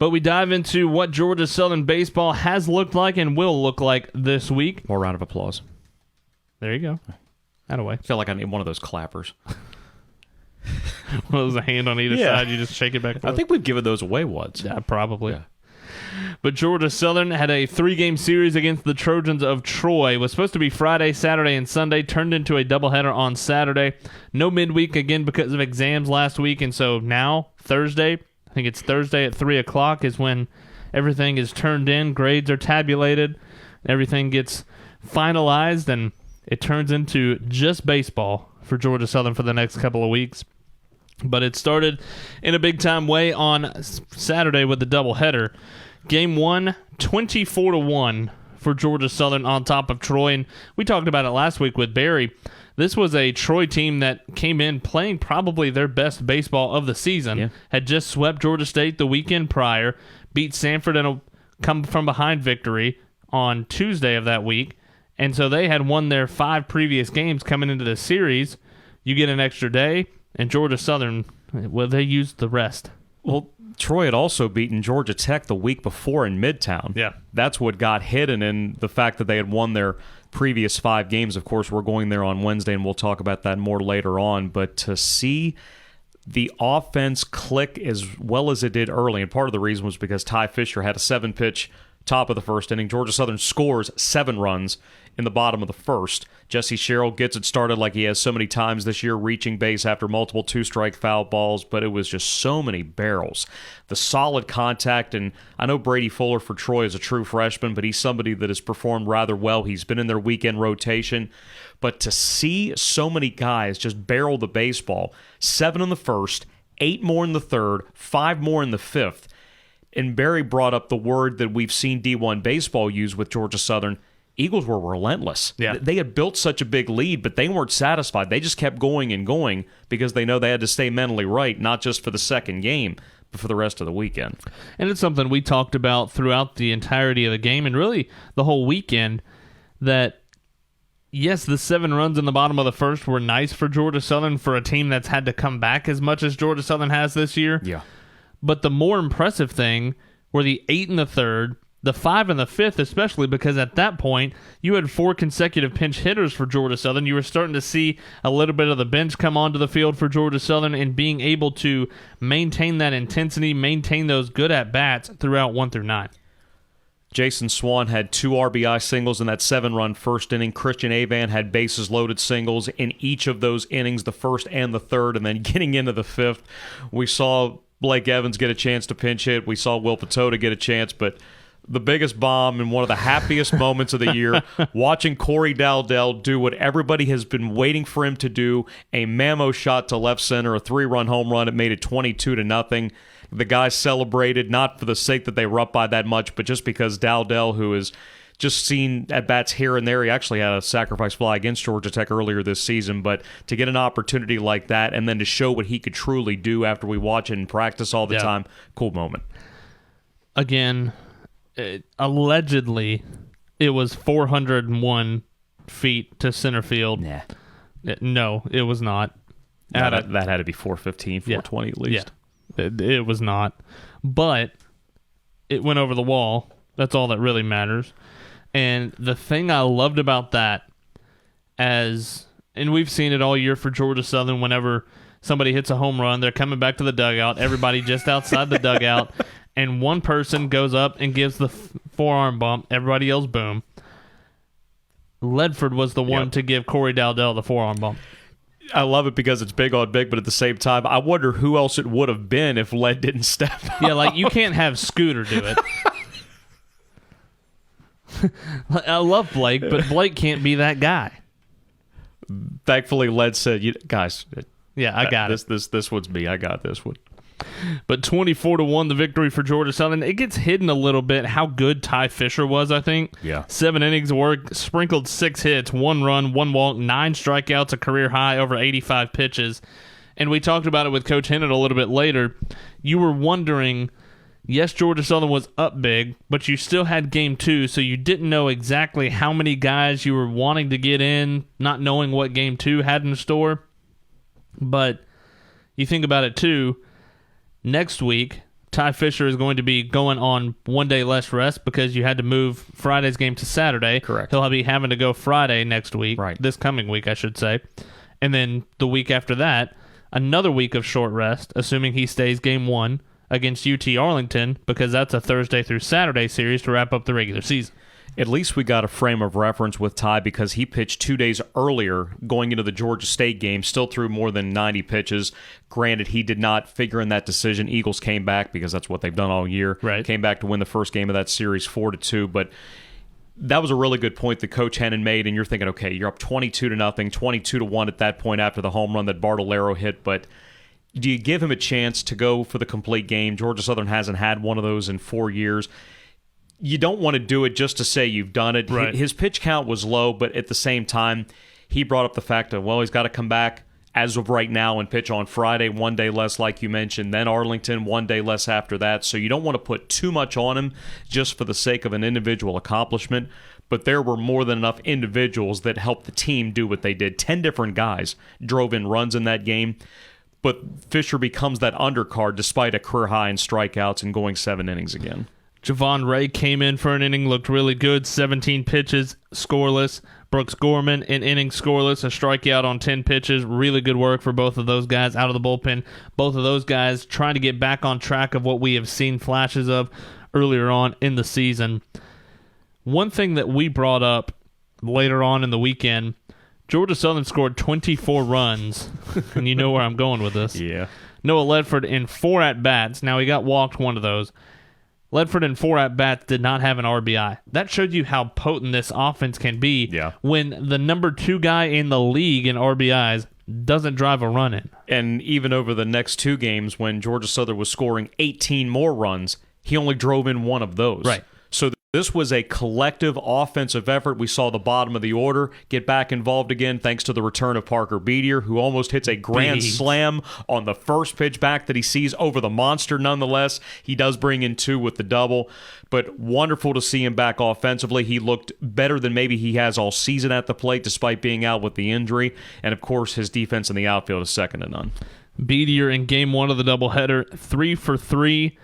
But we dive into what Georgia Southern baseball has looked like and will look like this week. More round of applause. There you go. Attaway. I feel like I need one of those clappers. Well, there's a hand on either side. You just shake it back and forth. I think we've given those away once. Yeah, probably. Yeah. But Georgia Southern had a 3-game series against the Trojans of Troy. It was supposed to be Friday, Saturday, and Sunday. Turned into a doubleheader on Saturday. No midweek again because of exams last week. And so now, Thursday, I think it's Thursday at 3 o'clock is when everything is turned in. Grades are tabulated. Everything gets finalized. And it turns into just baseball for Georgia Southern for the next couple of weeks. But it started in a big-time way on Saturday with the doubleheader. Game 1, 24-1 for Georgia Southern on top of Troy. And we talked about it last week with Barry. This was a Troy team that came in playing probably their best baseball of the season. Yeah. Had just swept Georgia State the weekend prior, beat Sanford in a come-from-behind victory on Tuesday of that week. And so they had won their 5 previous games coming into the series. You get an extra day, and Georgia Southern, well, they used the rest. Well, Troy had also beaten Georgia Tech the week before in Midtown. Yeah. That's what got hidden in the fact that they had won their previous 5 games. Of course, we're going there on Wednesday, and we'll talk about that more later on. But to see the offense click as well as it did early, and part of the reason was because Ty Fisher had a 7-pitch top of the first inning. Georgia Southern scores 7 runs in the bottom of the first. Jesse Sherrill gets it started like he has so many times this year, reaching base after multiple 2-strike foul balls, but it was just so many barrels. The solid contact, and I know Brady Fuller for Troy is a true freshman, but he's somebody that has performed rather well. He's been in their weekend rotation. But to see so many guys just barrel the baseball, 7 in the first, 8 more in the third, 5 more in the fifth, and Barry brought up the word that we've seen D1 baseball use with Georgia Southern. Eagles were relentless. Yeah. They had built such a big lead, but they weren't satisfied. They just kept going and going because they know they had to stay mentally right, not just for the second game, but for the rest of the weekend. And it's something we talked about throughout the entirety of the game and really the whole weekend, that yes, the 7 runs in the bottom of the first were nice for Georgia Southern for a team that's had to come back as much as Georgia Southern has this year. Yeah. But the more impressive thing were the 8 in the third, the 5 in the fifth, especially because at that point you had 4 consecutive pinch hitters for Georgia Southern. You were starting to see a little bit of the bench come onto the field for Georgia Southern and being able to maintain that intensity, maintain those good at-bats throughout 1 through 9. Jason Swan had 2 RBI singles in that 7-run first inning. Christian Avan had bases loaded singles in each of those innings, the first and the third, and then getting into the fifth, we saw Blake Evans get a chance to pinch hit. We saw Will Patota get a chance, but the biggest bomb and one of the happiest moments of the year, watching Corey Dowdell do what everybody has been waiting for him to do, a mammo shot to left center, a 3-run home run. It made it 22-0. The guys celebrated, not for the sake that they were up by that much, but just because Dowdell, who has just seen at-bats here and there, he actually had a sacrifice fly against Georgia Tech earlier this season, but to get an opportunity like that and then to show what he could truly do after we watch it in practice all the time, cool moment. Again, allegedly, it was 401 feet to center field. Nah. No, it was not. No, that had to be 415, 420 at least. Yeah, it was not. But it went over the wall. That's all that really matters. And the thing I loved about that, and we've seen it all year for Georgia Southern, whenever somebody hits a home run, they're coming back to the dugout, everybody just outside the dugout, and one person goes up and gives the forearm bump, everybody yells boom. Ledford was the one to give Corey Dowdell the forearm bump. I love it because it's big on big, but at the same time, I wonder who else it would have been if Led didn't step up. Yeah, like you can't have Scooter do it. I love Blake, but Blake can't be that guy. Thankfully, Led said, guys, yeah, I got it. This one's me. I got this one. But 24-1, the victory for Georgia Southern. It gets hidden a little bit how good Ty Fisher was, I think. Yeah. 7 innings of work, sprinkled 6 hits, 1 run, 1 walk, 9 strikeouts, a career high, over 85 pitches. And we talked about it with Coach Hennett a little bit later. You were wondering, yes, Georgia Southern was up big, but you still had game 2, so you didn't know exactly how many guys you were wanting to get in, not knowing what game 2 had in store. But you think about it, too. Next week, Ty Fisher is going to be going on 1 day less rest because you had to move Friday's game to Saturday. Correct. He'll be having to go Friday next week. Right. This coming week, I should say. And then the week after that, another week of short rest, assuming he stays game 1 against UT Arlington, because that's a Thursday through Saturday series to wrap up the regular season. At least we got a frame of reference with Ty because he pitched 2 days earlier going into the Georgia State game, still threw more than 90 pitches. Granted, he did not figure in that decision. Eagles came back because that's what they've done all year. Right. Came back to win the first game of that series 4-2, but that was a really good point that Coach Hennon made, and you're thinking, okay, you're up 22-0, 22-1 at that point after the home run that Bartolero hit, but do you give him a chance to go for the complete game? Georgia Southern hasn't had one of those in 4 years. You don't want to do it just to say you've done it. Right. His pitch count was low, but at the same time, he brought up the fact of, well, he's got to come back as of right now and pitch on Friday, 1 day less, like you mentioned, then Arlington, 1 day less after that. So you don't want to put too much on him just for the sake of an individual accomplishment. But there were more than enough individuals that helped the team do what they did. 10 different guys drove in runs in that game. But Fisher becomes that undercard despite a career high in strikeouts and going 7 innings again. Javon Ray came in for an inning, looked really good, 17 pitches, scoreless. Brooks Gorman, an inning scoreless, a strikeout on 10 pitches. Really good work for both of those guys out of the bullpen. Both of those guys trying to get back on track of what we have seen flashes of earlier on in the season. One thing that we brought up later on in the weekend, Georgia Southern scored 24 runs, and you know where I'm going with this. Yeah. Noah Ledford in 4 at-bats. Now, he got walked one of those. Ledford in 4 at-bats did not have an RBI. That showed you how potent this offense can be when the number 2 guy in the league in RBIs doesn't drive a run in. And even over the next 2 games, when Georgia Southern was scoring 18 more runs, he only drove in 1 of those. Right. So this was a collective offensive effort. We saw the bottom of the order get back involved again thanks to the return of Parker Beatier, who almost hits a grand slam on the first pitch back that he sees over the monster. Nonetheless, he does bring in 2 with the double, but wonderful to see him back offensively. He looked better than maybe he has all season at the plate despite being out with the injury, and of course his defense in the outfield is second to none. Beatier in game 1 of the doubleheader, 3 for 3.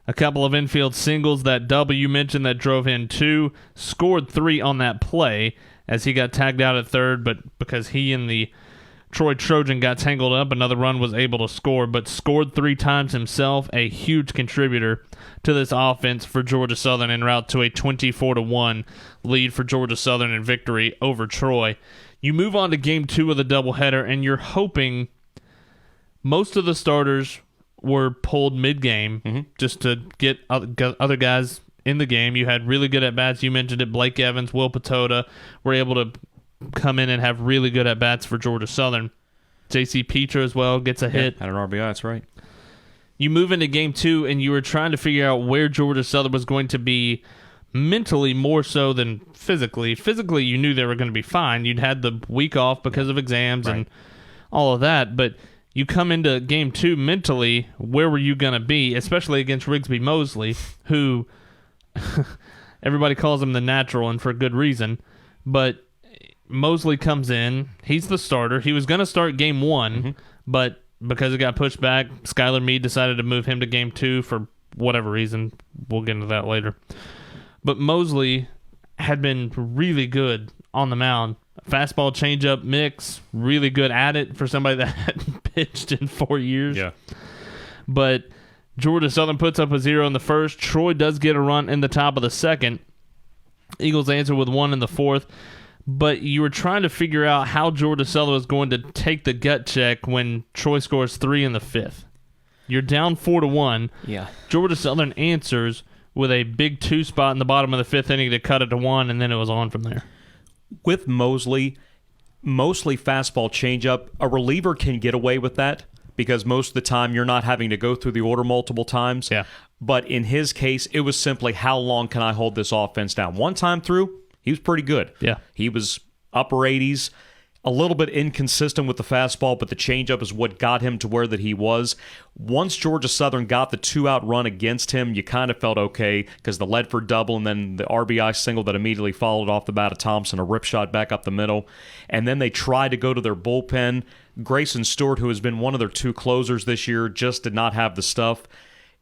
A couple of infield singles. That double you mentioned that drove in 2, scored 3 on that play as he got tagged out at third, but because he and the Troy Trojan got tangled up, another run was able to score, but scored 3 times himself, a huge contributor to this offense for Georgia Southern en route to a 24-1 lead for Georgia Southern in victory over Troy. You move on to game 2 of the doubleheader, and you're hoping most of the starters were pulled mid-game just to get other guys in the game. You had really good at-bats. You mentioned it. Blake Evans, Will Patota were able to come in and have really good at-bats for Georgia Southern. J.C. Petra as well gets a hit. Had an RBI, that's right. You move into game 2, and you were trying to figure out where Georgia Southern was going to be mentally more so than physically. Physically, you knew they were going to be fine. You'd had the week off because of exams and all of that, but you come into game 2 mentally, where were you going to be, especially against Rigsby Mosley, who everybody calls him the natural and for good reason, but Mosley comes in, he's the starter. He was going to start game 1, but because it got pushed back, Skylar Meade decided to move him to game 2 for whatever reason. We'll get into that later. But Mosley had been really good on the mound. Fastball changeup mix, really good at it for somebody that hadn't pitched in 4 years. Yeah. But Georgia Southern puts up a 0 in the first. Troy does get a run in the top of the second. Eagles answer with 1 in the fourth. But you were trying to figure out how Georgia Southern was going to take the gut check when Troy scores 3 in the fifth. You're down 4-1. Yeah. Georgia Southern answers with a big 2 spot in the bottom of the 5th inning to cut it to 1, and then it was on from there. With Mosley, mostly fastball changeup, a reliever can get away with that because most of the time you're not having to go through the order multiple times. Yeah. But in his case, it was simply how long can I hold this offense down? One time through, he was pretty good. Yeah. He was upper 80s, a little bit inconsistent with the fastball, but the changeup is what got him to where that he was. Once Georgia Southern got the 2-out run against him, you kind of felt okay because the Ledford double and then the RBI single that immediately followed off the bat of Thompson, a rip shot back up the middle. And then they tried to go to their bullpen. Grayson Stewart, who has been one of their 2 closers this year, just did not have the stuff.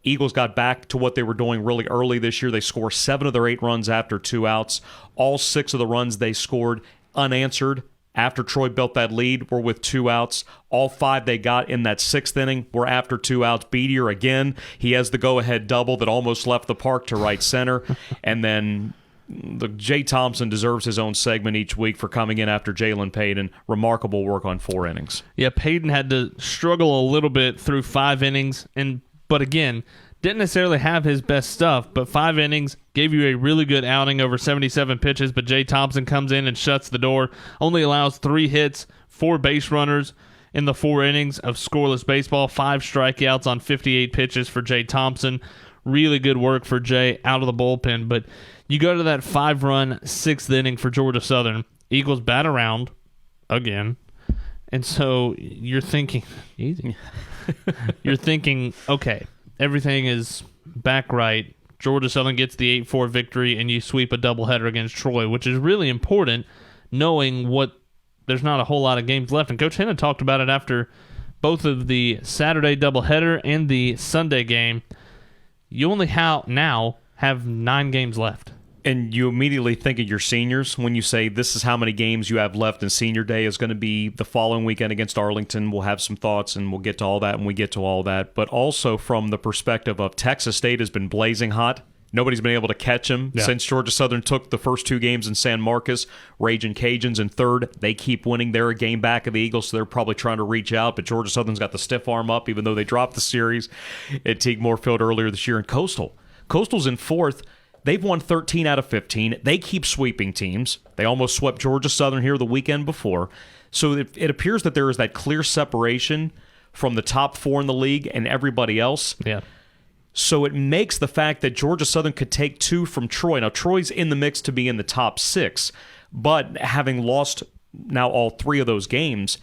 Eagles got back to what they were doing really early this year. They score 7 of their 8 runs after 2 outs. All 6 of the runs they scored unanswered after Troy built that lead were with 2 outs. All 5 they got in that 6th inning were after 2 outs. Beatier, again, he has the go-ahead double that almost left the park to right center. And then Jay Thompson deserves his own segment each week for coming in after Jalen Payton. Remarkable work on 4 innings. Yeah, Payton had to struggle a little bit through 5 innings, but again, didn't necessarily have his best stuff, but 5 innings, gave you a really good outing over 77 pitches, but Jay Thompson comes in and shuts the door, only allows 3 hits, 4 base runners in the 4 innings of scoreless baseball, 5 strikeouts on 58 pitches for Jay Thompson. Really good work for Jay out of the bullpen, but you go to that 5-run 6th inning for Georgia Southern, Eagles bat around again, and so you're thinking, easy. You're thinking, okay, everything is back right. Georgia Southern gets the 8-4 victory, and you sweep a doubleheader against Troy, which is really important, knowing there's not a whole lot of games left. And Coach Henna talked about it after both of the Saturday doubleheader and the Sunday game. You only now have 9 games left. And you immediately think of your seniors when you say this is how many games you have left, and senior day is going to be the following weekend against Arlington. We'll have some thoughts, and we'll get to all that when we get to all that. But also from the perspective of Texas State has been blazing hot. Nobody's been able to catch them since Georgia Southern took the first 2 games in San Marcos. Raging Cajuns in 3rd. They keep winning. They're a game back of the Eagles, so they're probably trying to reach out. But Georgia Southern's got the stiff arm up, even though they dropped the series at Teague Moorfield earlier this year. And Coastal's in 4th. They've won 13 out of 15. They keep sweeping teams. They almost swept Georgia Southern here the weekend before. So it appears that there is that clear separation from the top 4 in the league and everybody else. Yeah. So it makes the fact that Georgia Southern could take 2 from Troy. Now, Troy's in the mix to be in the top 6, but having lost now all 3 of those games,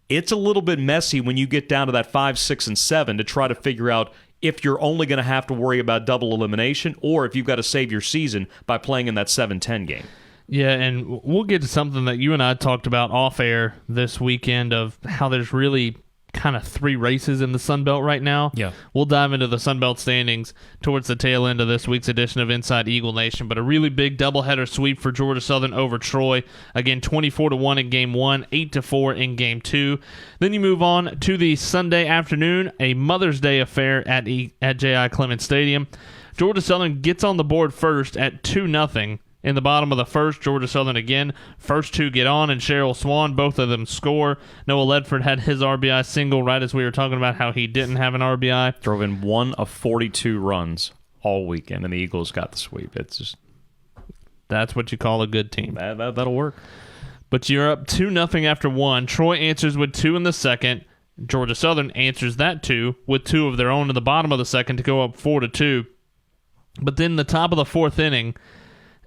it's a little bit messy when you get down to that 5, 6, and 7 to try to figure out if you're only going to have to worry about double elimination or if you've got to save your season by playing in that 7-10 game. Yeah, and we'll get to something that you and I talked about off air this weekend of how there's really kind of 3 races in the Sun Belt right now. Yeah. We'll dive into the Sun Belt standings towards the tail end of this week's edition of Inside Eagle Nation, but a really big doubleheader sweep for Georgia Southern over Troy. Again, 24-1 in Game 1, 8-4 in Game 2. Then you move on to the Sunday afternoon, a Mother's Day affair at J.I. Clements Stadium. Georgia Southern gets on the board first at 2-0. In the bottom of the first, Georgia Southern again. First 2 get on, and Cheryl Swan, both of them score. Noah Ledford had his RBI single right as we were talking about how he didn't have an RBI. Drove in 1 of 42 runs all weekend, and the Eagles got the sweep. It's just that's what you call a good team. That'll work. But you're up 2-0 after 1. Troy answers with 2 in the second. Georgia Southern answers that 2 with 2 of their own in the bottom of the second to go up 4-2. But then the top of the 4th inning,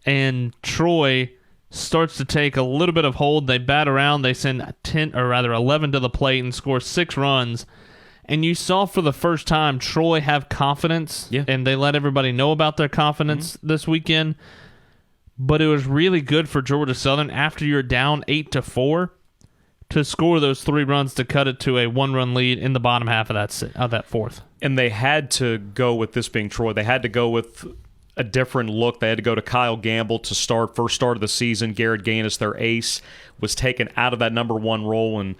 and Troy starts to take a little bit of hold. They bat around. They send 11 to the plate and score 6 runs. And you saw for the first time Troy have confidence, and they let everybody know about their confidence this weekend. But it was really good for Georgia Southern after you're down 8-4 to score those 3 runs to cut it to a 1-run lead in the bottom half of that 4th. And they had to go with this being Troy. They had to go with a different look. They had to go to Kyle Gamble to first start of the season. Garrett Gaines, their ace, was taken out of that number 1 role, and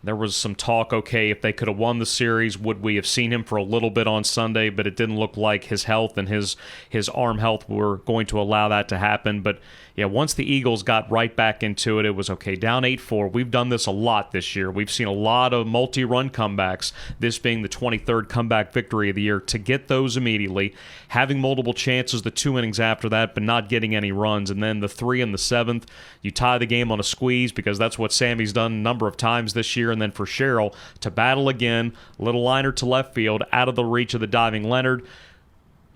there was some talk, okay, if they could have won the series, would we have seen him for a little bit on Sunday? But it didn't look like his health and his arm health were going to allow that to happen. But yeah, once the Eagles got right back into it, it was okay, down 8-4. We've done this a lot this year. We've seen a lot of multi-run comebacks, this being the 23rd comeback victory of the year. To get those immediately, having multiple chances the 2 innings after that, but not getting any runs, and then the 3 in the 7th, you tie the game on a squeeze because that's what Sammy's done a number of times this year, and then for Cheryl to battle again, little liner to left field, out of the reach of the diving Leonard,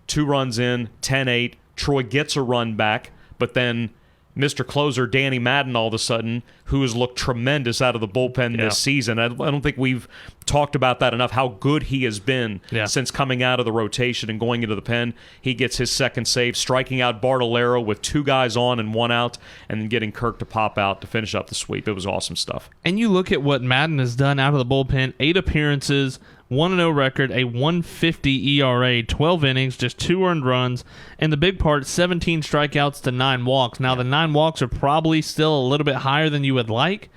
2 runs in, 10-8, Troy gets a run back, but then Mr. Closer, Danny Madden, all of a sudden, who has looked tremendous out of the bullpen this season. I don't think we've talked about that enough, how good he has been Yeah. since coming out of the rotation and going into the pen. He gets his second save, striking out Bartolero with 2 guys on and 1 out, and then getting Kirk to pop out to finish up the sweep. It was awesome stuff. And you look at what Madden has done out of the bullpen: 8 appearances, 1-0 record, a 150 ERA, 12 innings, just 2 earned runs, and the big part, 17 strikeouts to 9 walks. Now, the 9 walks are probably still a little bit higher than you would like,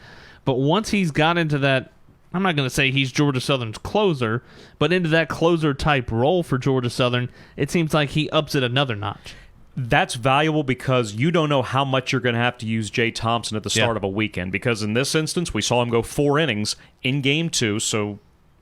but once he's got into that, I'm not going to say he's Georgia Southern's closer, but into that closer-type role for Georgia Southern, it seems like he ups it another notch. That's valuable because you don't know how much you're going to have to use Jay Thompson at the start of a weekend, because in this instance, we saw him go 4 innings in Game 2, so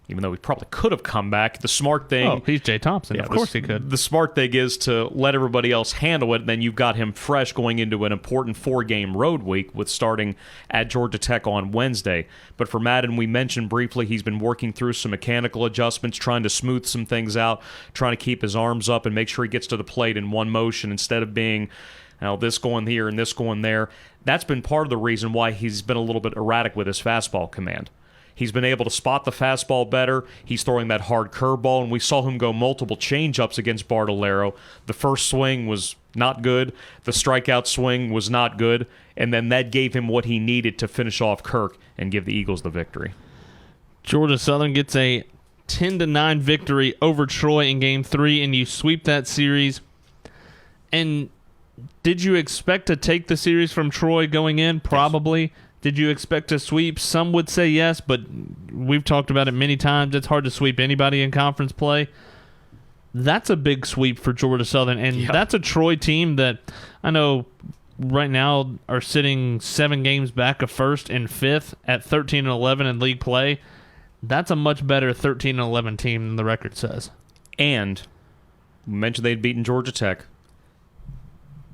even though he probably could have come back, the smart thing... Oh, he's Jay Thompson. Of course he could. The smart thing is to let everybody else handle it, and then you've got him fresh going into an important 4-game road week with starting at Georgia Tech on Wednesday. But for Madden, we mentioned briefly he's been working through some mechanical adjustments, trying to smooth some things out, trying to keep his arms up and make sure he gets to the plate in one motion instead of being this going here and this going there. That's been part of the reason why he's been a little bit erratic with his fastball command. He's been able to spot the fastball better. He's throwing that hard curveball, and we saw him go multiple changeups against Bartolero. The first swing was not good. The strikeout swing was not good. And then that gave him what he needed to finish off Kirk and give the Eagles the victory. Georgia Southern gets a 10-9 victory over Troy in Game 3, and you sweep that series. And did you expect to take the series from Troy going in? Probably. Yes. Did you expect to sweep? Some would say yes, but we've talked about it many times. It's hard to sweep anybody in conference play. That's a big sweep for Georgia Southern, and that's a Troy team that I know right now are sitting 7 games back of first and fifth at 13-11 in league play. That's a much better 13-11 team than the record says. And we mentioned they'd beaten Georgia Tech.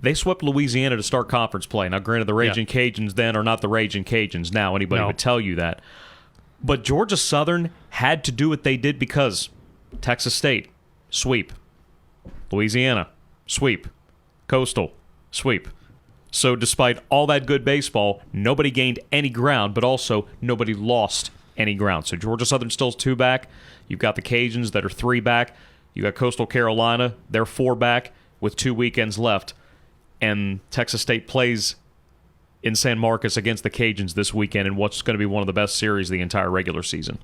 They swept Louisiana to start conference play. Now, granted, the Raging Cajuns then are not the Raging Cajuns now. Anybody would tell you that. But Georgia Southern had to do what they did because Texas State, sweep. Louisiana, sweep. Coastal, sweep. So despite all that good baseball, nobody gained any ground, but also nobody lost any ground. So Georgia Southern still's 2 back. You've got the Cajuns that are 3 back. You got Coastal Carolina, they're 4 back with 2 weekends left. And Texas State plays in San Marcos against the Cajuns this weekend in what's going to be one of the best series of the entire regular season.